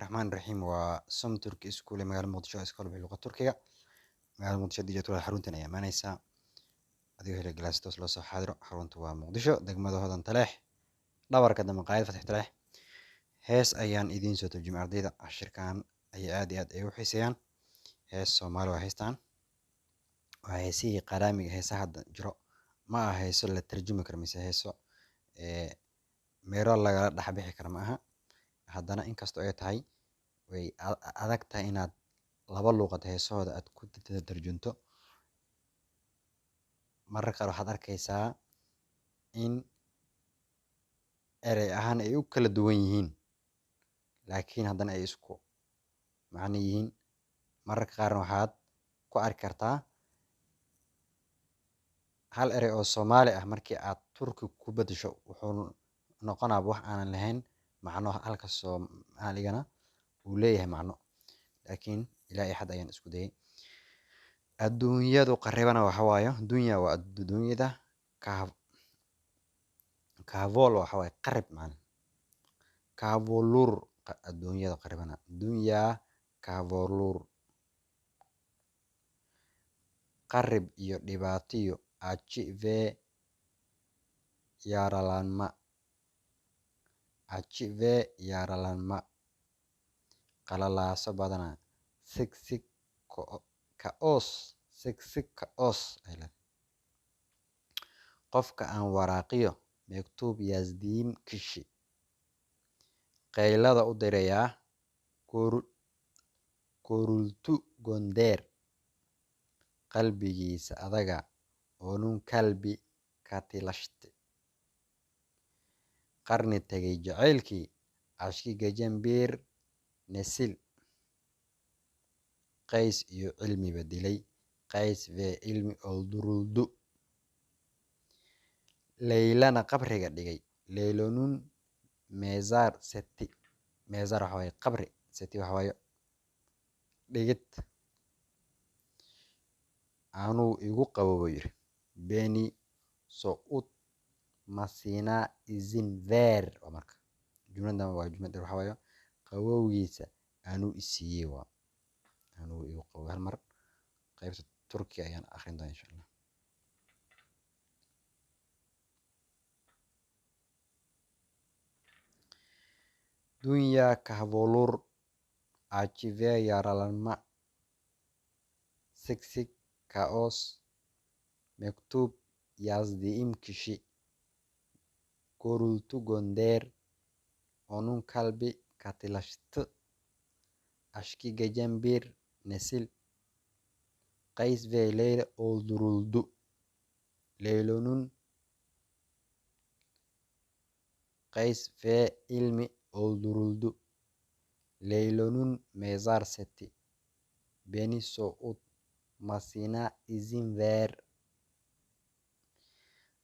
الرحمن الرحيم وسم تركي اسكول مقال مقدشو اسكول باللغة التركية مقال مقدشو دي جاتولا حرونتنا يا مانيسا adigo hela galaastos loo soo xaadiro xaruntu waa muqdisho degmada hodan taleex dhabarka dambe qaayad fatix taleex hees ayaan idiin soo turjumay ardayda cashirkan ayay aad iyo aad ay u xiiseeyaan hees soomaali waa heestaan waa heesihii qaraamiga heesaha hadda jiro ma aha heeso la tarjumi karo mise heeso meelo lagala dhex bixi karo ma aha haddana inkastoo ay tahay way adag tahay inaad laba luuqad heesahooda aad ku tarjunto mararka qaar waxaad arkaysaa in erey ahaan ay u kala duwan yihiin laakiin haddana ay isku macno yihiin mararka qaarna waxaad ku arki kartaa hal erey oo soomaali ah markii aad turki ku beddesho wuxuu noqonaaba wax aanan lahayn macno halka soomaaligana uu leeyahay macno laakiin ilaa iyo xad ayaan isku dayay adduunyadu qarribana waxa waayo dunya waa adduunyada kaavool waxa waaye qarib macna kaavolur adduunyada qarribana dunya kaavolur qarib iyo dhibaatiyo achi ve yaralanma qalalaaso badana sigsig kaos qofka aan waraaqiyo mektub yazdiim kishi qaylada u dirayaa korultu gondeer qalbigiisa adaga oonun kalbi katilashte qarni tegay jacaylkii ashki gajanbiir nesil qays iyo cilmiba dilay qays vee ilmi olduruldu leylana qabriga dhigay leylonun meezaar seti meezaar waxa waaye qabri seti waxa waaye dhigid anuu igu qabo buu yiri beni soud masina izin ver waa marka jumladan waa jumlad waxa waaye qabowgiisa anuu isiiyey waa anuu igu qabo hal mar qaybta turki ayaan akhrin doonaa insha allah dunya kahvolur achive yaralanma sigsig kaos mektub yazdiim kishi korultu gondeer onun kalbi katilashtı ashki gajanbir nesil qays ve leyle olduruldu leylonun qays ve ilmi olduruldu leylonun mezar seti beni soud masina izin ver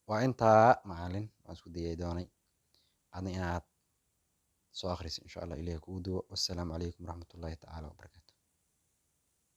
waa intaa macalin waan isku dayay doonay adna inaad soo akhriso insha allah ilahi kugu duwo wassalaamu calaykum waraxmatullaahi tacaala wabarakaatu